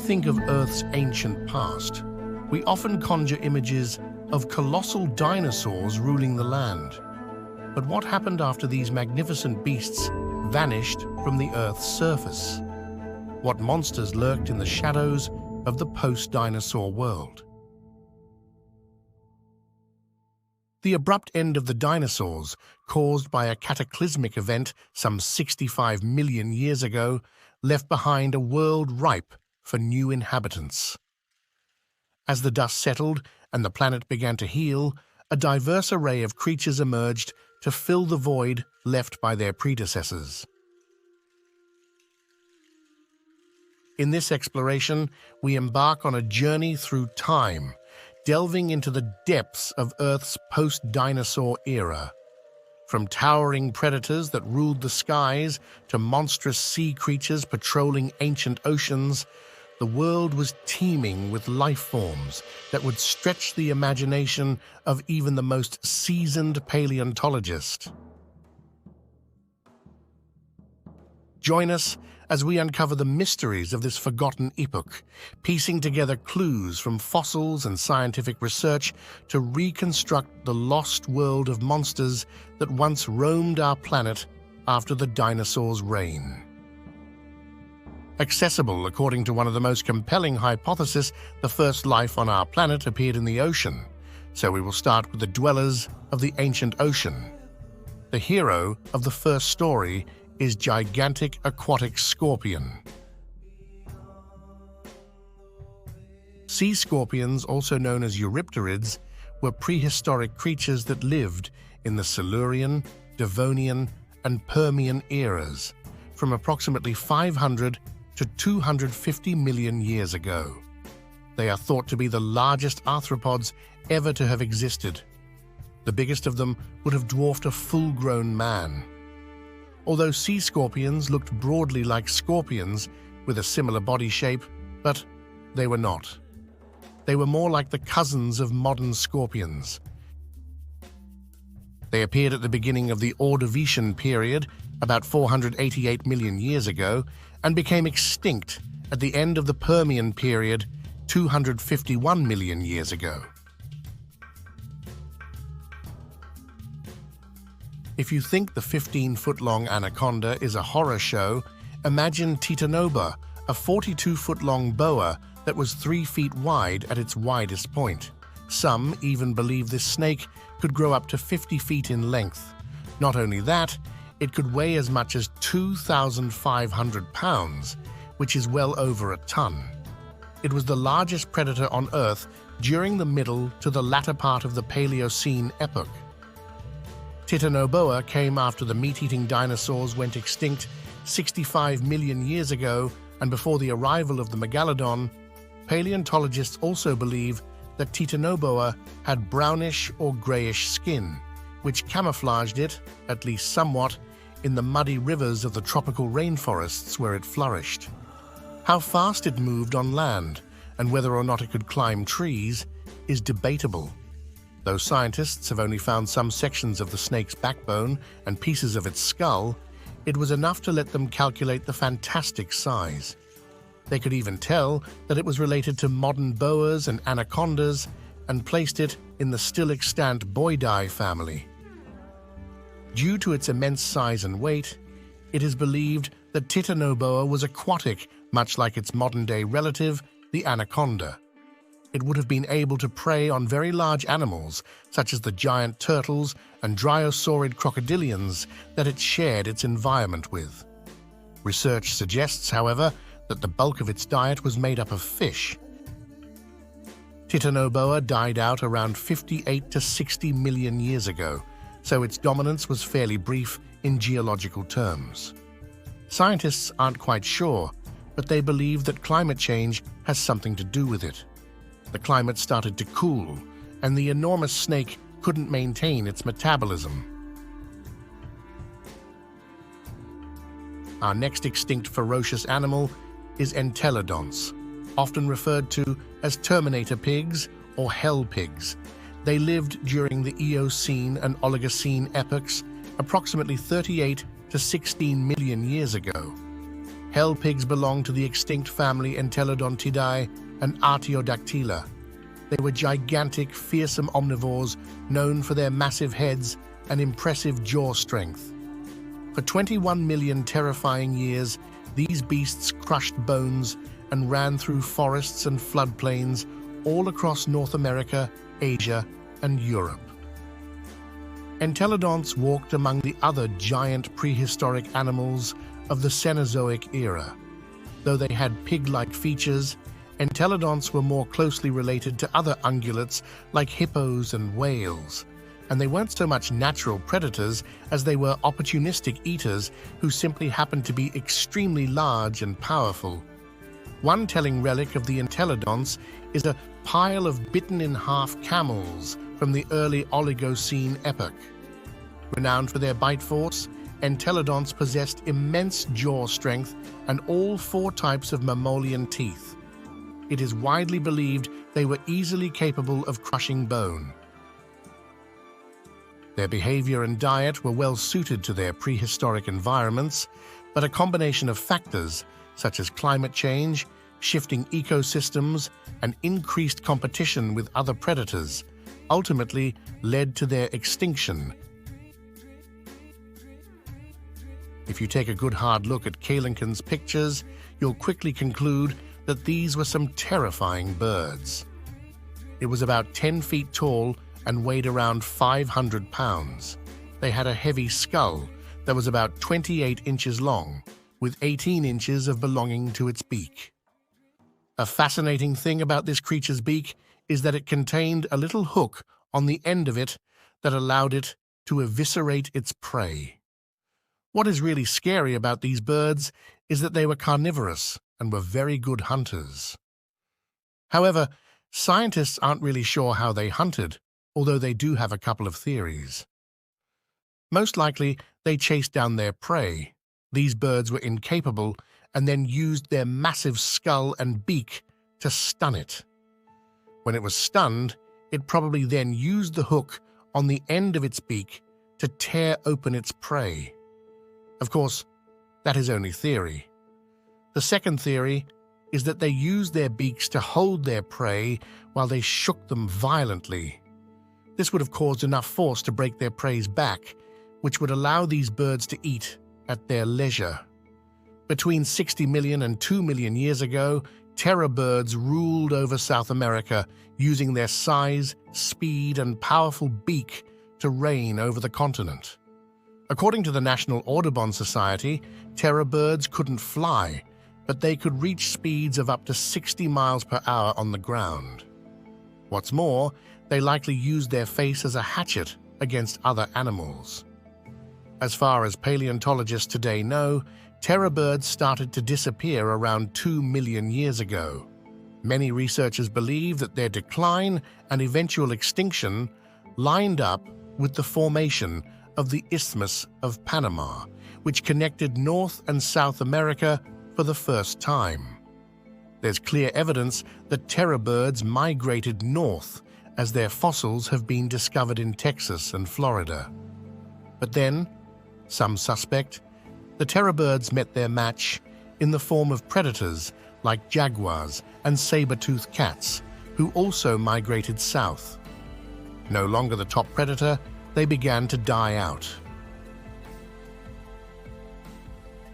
think of Earth's ancient past, we often conjure images of colossal dinosaurs ruling the land. But what happened after these magnificent beasts vanished from the Earth's surface? What monsters lurked in the shadows of the post-dinosaur world? The abrupt end of the dinosaurs, caused by a cataclysmic event some 65 million years ago, left behind a world ripe for new inhabitants. As the dust settled and the planet began to heal, a diverse array of creatures emerged to fill the void left by their predecessors. In this exploration, we embark on a journey through time, delving into the depths of Earth's post-dinosaur era. From towering predators that ruled the skies to monstrous sea creatures patrolling ancient oceans, the world was teeming with life forms that would stretch the imagination of even the most seasoned paleontologist. Join us as we uncover the mysteries of this forgotten epoch, piecing together clues from fossils and scientific research to reconstruct the lost world of monsters that once roamed our planet after the dinosaurs' reign. Accessible according to one of the most compelling hypotheses, the first life on our planet appeared in the ocean, so we will start with the dwellers of the ancient ocean. The hero of the first story is gigantic aquatic scorpion. Sea scorpions, also known as eurypterids, were prehistoric creatures that lived in the Silurian, Devonian, and Permian eras, from approximately 500 to 250 million years ago. They are thought to be the largest arthropods ever to have existed. The biggest of them would have dwarfed a full-grown man. Although sea scorpions looked broadly like scorpions with a similar body shape, but they were not. They were more like the cousins of modern scorpions. They appeared at the beginning of the Ordovician period, about 488 million years ago, and became extinct at the end of the Permian period, 251 million years ago. If you think the 15-foot-long anaconda is a horror show, imagine TITANOBOA, a 42-foot-long boa that was 3 feet wide at its widest point. Some even believe this snake could grow up to 50 feet in length. Not only that, it could weigh as much as 2,500 pounds, which is well over a ton. It was the largest predator on Earth during the middle to the latter part of the Paleocene epoch. TITANOBOA came after the meat-eating dinosaurs went extinct 65 million years ago, and before the arrival of the megalodon. Paleontologists also believe that TITANOBOA had brownish or grayish skin, which camouflaged it, at least somewhat, in the muddy rivers of the tropical rainforests where it flourished. How fast it moved on land, and whether or not it could climb trees, is debatable. Though scientists have only found some sections of the snake's backbone and pieces of its skull, it was enough to let them calculate the fantastic size. They could even tell that it was related to modern boas and anacondas and placed it in the still extant Boidae family. Due to its immense size and weight, it is believed that TITANOBOA was aquatic, much like its modern-day relative, the anaconda. It would have been able to prey on very large animals, such as the giant turtles and dryosaurid crocodilians that it shared its environment with. Research suggests, however, that the bulk of its diet was made up of fish. TITANOBOA died out around 58 to 60 million years ago, so its dominance was fairly brief in geological terms. Scientists aren't quite sure, but they believe that climate change has something to do with it. The climate started to cool, and the enormous snake couldn't maintain its metabolism. Our next extinct ferocious animal is entelodonts, often referred to as Terminator pigs or hell pigs. They lived during the Eocene and Oligocene epochs, approximately 38 to 16 million years ago. Hell pigs belong to the extinct family Entelodontidae and Artiodactyla. They were gigantic, fearsome omnivores known for their massive heads and impressive jaw strength. For 21 million terrifying years, these beasts crushed bones and ran through forests and floodplains all across North America, Asia, and Europe. Entelodonts walked among the other giant prehistoric animals of the Cenozoic era. Though they had pig-like features, entelodonts were more closely related to other ungulates like hippos and whales, and they weren't so much natural predators as they were opportunistic eaters who simply happened to be extremely large and powerful. One telling relic of the entelodonts is a pile of bitten-in-half camels from the early Oligocene epoch. Renowned for their bite force, entelodonts possessed immense jaw strength and all 4 types of mammalian teeth. It is widely believed they were easily capable of crushing bone. Their behavior and diet were well suited to their prehistoric environments, but a combination of factors such as climate change, shifting ecosystems, and increased competition with other predators ultimately led to their extinction. If you take a good hard look at Kalinken's pictures, you'll quickly conclude that these were some terrifying birds. It was about 10 feet tall and weighed around 500 pounds. They had a heavy skull that was about 28 inches long, with 18 inches of belonging to its beak. A fascinating thing about this creature's beak is that it contained a little hook on the end of it that allowed it to eviscerate its prey. What is really scary about these birds is that they were carnivorous and were very good hunters. However, scientists aren't really sure how they hunted, although they do have a couple of theories. Most likely, they chased down their prey. These birds were incapable and then used their massive skull and beak to stun it. When it was stunned, it probably then used the hook on the end of its beak to tear open its prey. Of course, that is only theory. The second theory is that they used their beaks to hold their prey while they shook them violently. This would have caused enough force to break their prey's back, which would allow these birds to eat at their leisure. Between 60 million and 2 million years ago, terror birds ruled over South America, using their size, speed, and powerful beak to reign over the continent. According to the National Audubon Society, terror birds couldn't fly, but they could reach speeds of up to 60 miles per hour on the ground. What's more, they likely used their face as a hatchet against other animals. As far as paleontologists today know, terror birds started to disappear around 2 million years ago. Many researchers believe that their decline and eventual extinction lined up with the formation of the Isthmus of Panama, which connected North and South America for the first time. There's clear evidence that terror birds migrated north, as their fossils have been discovered in Texas and Florida. But then, some suspect, the terror birds met their match in the form of predators like jaguars and saber-toothed cats, who also migrated south. No longer the top predator, they began to die out.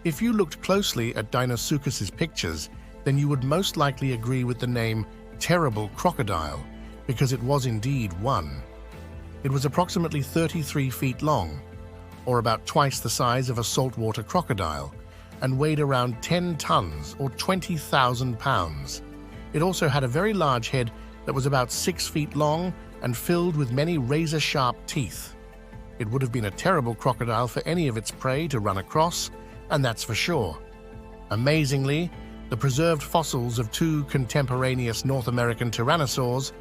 If you looked closely at DEINOSUCHUS's pictures, then you would most likely agree with the name terrible crocodile, because it was indeed one. It was approximately 33 feet long, or about twice the size of a saltwater crocodile, and weighed around 10 tons or 20,000 pounds. It also had a very large head that was about 6 feet long and filled with many razor-sharp teeth. It would have been a terrible crocodile for any of its prey to run across, and that's for sure. Amazingly, the preserved fossils of 2 contemporaneous North American tyrannosaurs,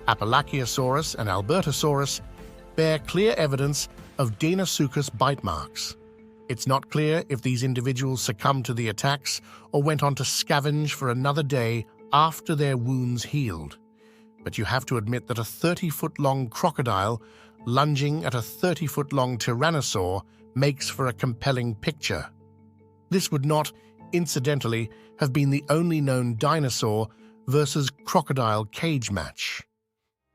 Apalachiosaurus and Albertosaurus, bear clear evidence of DEINOSUCHUS bite marks. It's not clear if these individuals succumbed to the attacks or went on to scavenge for another day after their wounds healed. But you have to admit that a 30-foot-long crocodile lunging at a 30-foot-long tyrannosaur makes for a compelling picture. This would not incidentally, have been the only known dinosaur versus crocodile cage match.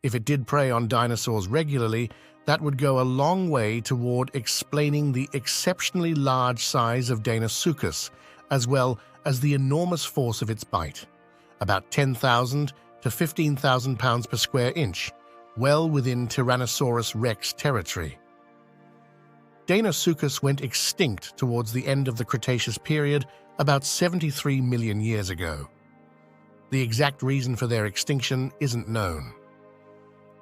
If it did prey on dinosaurs regularly, that would go a long way toward explaining the exceptionally large size of DEINOSUCHUS, as well as the enormous force of its bite, about 10,000 to 15,000 pounds per square inch, well within Tyrannosaurus rex territory. DEINOSUCHUS went extinct towards the end of the Cretaceous period about 73 million years ago. The exact reason for their extinction isn't known.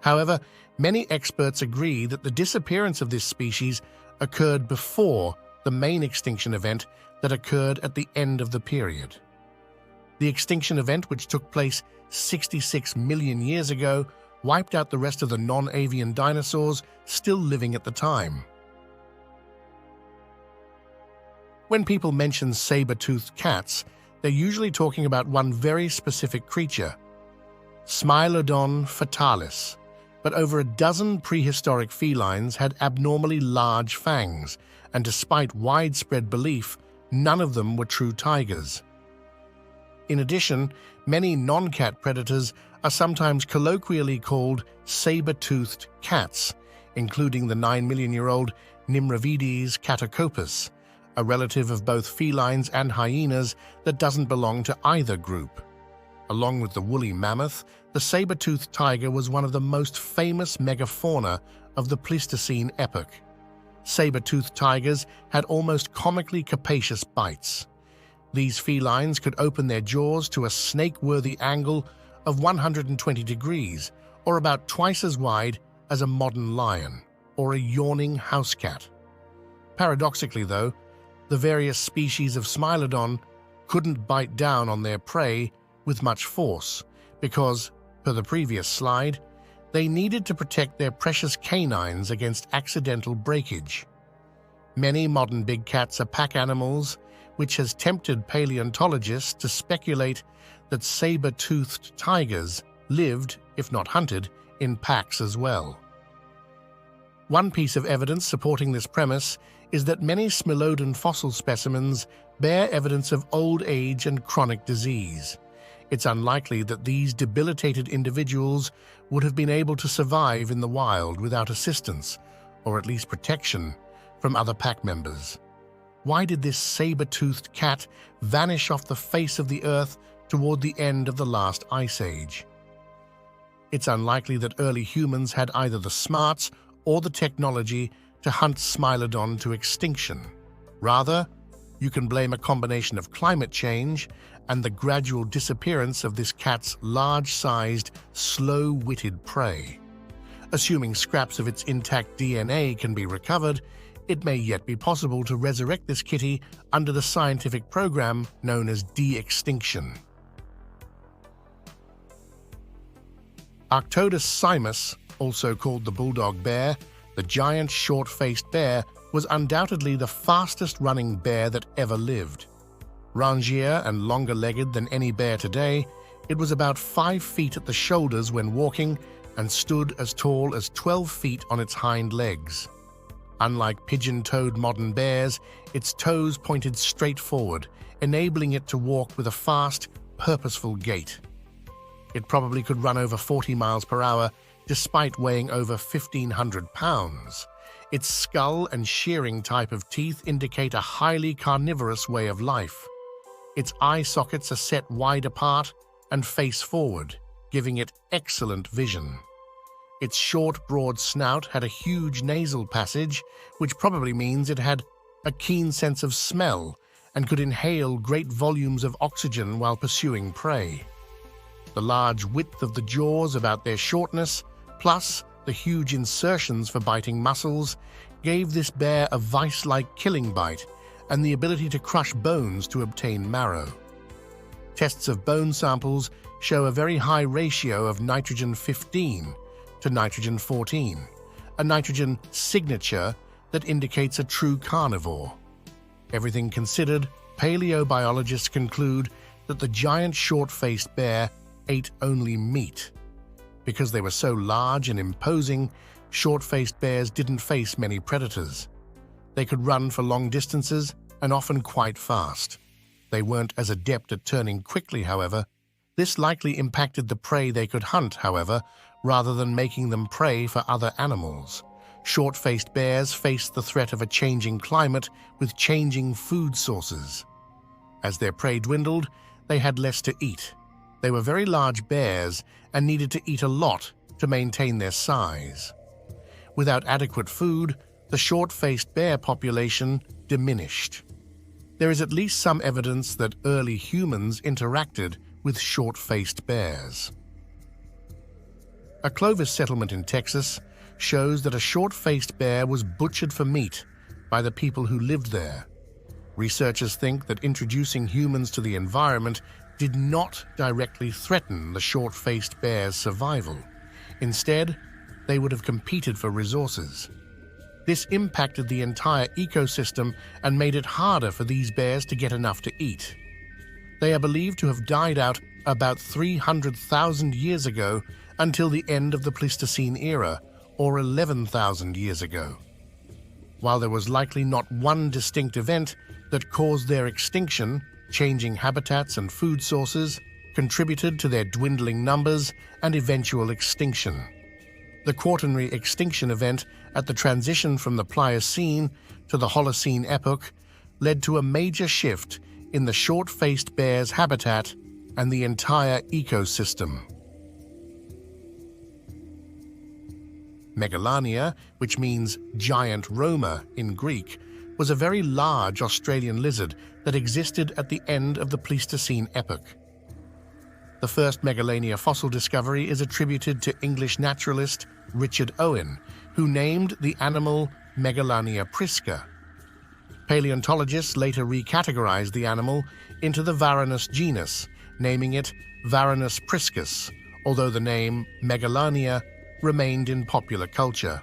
However, many experts agree that the disappearance of this species occurred before the main extinction event that occurred at the end of the period. The extinction event, which took place 66 million years ago, wiped out the rest of the non-avian dinosaurs still living at the time. When people mention saber-toothed cats, they're usually talking about one very specific creature, Smilodon fatalis, but over a dozen prehistoric felines had abnormally large fangs, and despite widespread belief, none of them were true tigers. In addition, many non-cat predators are sometimes colloquially called saber-toothed cats, including the 9-million-year-old Nimravides catacopus, a relative of both felines and hyenas that doesn't belong to either group. Along with the woolly mammoth, the saber-toothed tiger was one of the most famous megafauna of the Pleistocene epoch. Saber-toothed tigers had almost comically capacious bites. These felines could open their jaws to a snake-worthy angle of 120 degrees, or about twice as wide as a modern lion, or a yawning house cat. Paradoxically, though, the various species of Smilodon couldn't bite down on their prey with much force because, per the previous slide, they needed to protect their precious canines against accidental breakage. Many modern big cats are pack animals, which has tempted paleontologists to speculate that saber-toothed tigers lived, if not hunted, in packs as well. One piece of evidence supporting this premise is that many Smilodon fossil specimens bear evidence of old age and chronic disease. It's unlikely that these debilitated individuals would have been able to survive in the wild without assistance, or at least protection, from other pack members. Why did this saber-toothed cat vanish off the face of the earth toward the end of the last ice age? It's unlikely that early humans had either the smarts or the technology to hunt Smilodon to extinction. Rather, you can blame a combination of climate change and the gradual disappearance of this cat's large-sized, slow-witted prey. Assuming scraps of its intact DNA can be recovered, it may yet be possible to resurrect this kitty under the scientific program known as de-extinction. Arctodus simus, also called the bulldog bear, the giant short-faced bear, was undoubtedly the fastest-running bear that ever lived. Rangier and longer-legged than any bear today, it was about 5 feet at the shoulders when walking and stood as tall as 12 feet on its hind legs. Unlike pigeon-toed modern bears, its toes pointed straight forward, enabling it to walk with a fast, purposeful gait. It probably could run over 40 miles per hour, despite weighing over 1,500 pounds. Its skull and shearing type of teeth indicate a highly carnivorous way of life. Its eye sockets are set wide apart and face forward, giving it excellent vision. Its short, broad snout had a huge nasal passage, which probably means it had a keen sense of smell and could inhale great volumes of oxygen while pursuing prey. The large width of the jaws about their shortness, plus the huge insertions for biting muscles, gave this bear a vice-like killing bite and the ability to crush bones to obtain marrow. Tests of bone samples show a very high ratio of nitrogen-15 to nitrogen-14, a nitrogen signature that indicates a true carnivore. Everything considered, paleobiologists conclude that the giant short-faced bear ate only meat. Because they were so large and imposing, short-faced bears didn't face many predators. They could run for long distances and often quite fast. They weren't as adept at turning quickly, however. This likely impacted the prey they could hunt, however, rather than making them prey for other animals. Short-faced bears faced the threat of a changing climate with changing food sources. As their prey dwindled, they had less to eat. They were very large bears and needed to eat a lot to maintain their size. Without adequate food, the short-faced bear population diminished. There is at least some evidence that early humans interacted with short-faced bears. A Clovis settlement in Texas shows that a short-faced bear was butchered for meat by the people who lived there. Researchers think that introducing humans to the environment did not directly threaten the short-faced bear's survival. Instead, they would have competed for resources. This impacted the entire ecosystem and made it harder for these bears to get enough to eat. They are believed to have died out about 300,000 years ago until the end of the Pleistocene era, or 11,000 years ago. While there was likely not one distinct event that caused their extinction, changing habitats and food sources contributed to their dwindling numbers and eventual extinction. The Quaternary extinction event at the transition from the Pliocene to the Holocene epoch led to a major shift in the short-faced bear's habitat and the entire ecosystem. Megalania, which means giant Roma in Greek, was a very large Australian lizard that existed at the end of the Pleistocene epoch. The first Megalania fossil discovery is attributed to English naturalist Richard Owen, who named the animal Megalania prisca. Paleontologists later recategorized the animal into the Varanus genus, naming it Varanus priscus, although the name Megalania remained in popular culture.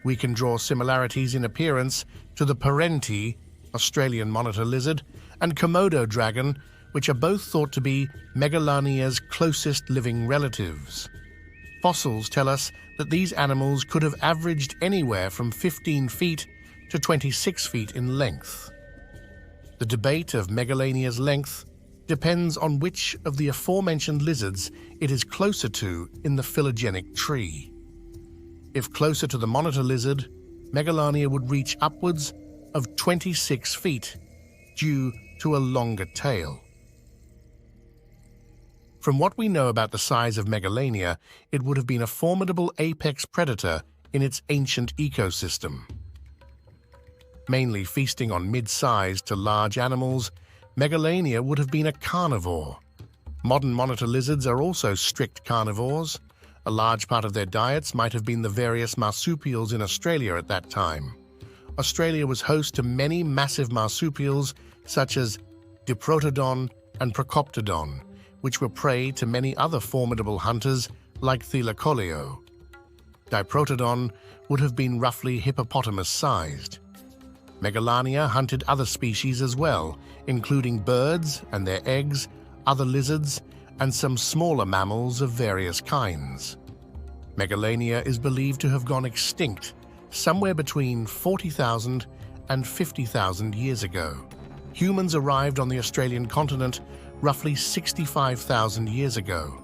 We can draw similarities in appearance to the Parenti, Australian monitor lizard, and Komodo dragon, which are both thought to be Megalania's closest living relatives. Fossils tell us that these animals could have averaged anywhere from 15 feet to 26 feet in length. The debate of Megalania's length depends on which of the aforementioned lizards it is closer to in the phylogenetic tree. If closer to the monitor lizard, Megalania would reach upwards of 26 feet due to a longer tail. From what we know about the size of Megalania, it would have been a formidable apex predator in its ancient ecosystem. Mainly feasting on mid-sized to large animals, Megalania would have been a carnivore. Modern monitor lizards are also strict carnivores. A large part of their diets might have been the various marsupials in Australia at that time. Australia was host to many massive marsupials such as Diprotodon and Procoptodon, which were prey to many other formidable hunters like Thylacoleo. Diprotodon would have been roughly hippopotamus-sized. Megalania hunted other species as well, including birds and their eggs, other lizards, and some smaller mammals of various kinds. Megalania is believed to have gone extinct somewhere between 40,000 and 50,000 years ago. Humans arrived on the Australian continent roughly 65,000 years ago.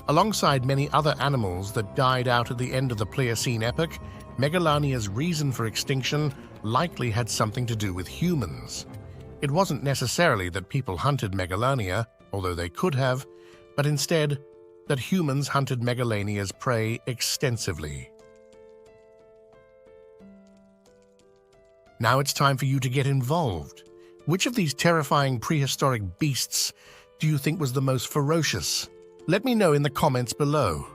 Alongside many other animals that died out at the end of the Pliocene epoch, Megalania's reason for extinction likely had something to do with humans. It wasn't necessarily that people hunted Megalania, although they could have, but instead that humans hunted Megalania's prey extensively. Now it's time for you to get involved. Which of these terrifying prehistoric beasts do you think was the most ferocious? Let me know in the comments below.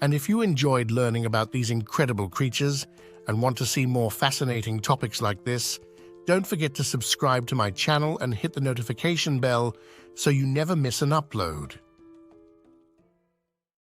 And if you enjoyed learning about these incredible creatures and want to see more fascinating topics like this, don't forget to subscribe to my channel and hit the notification bell so you never miss an upload.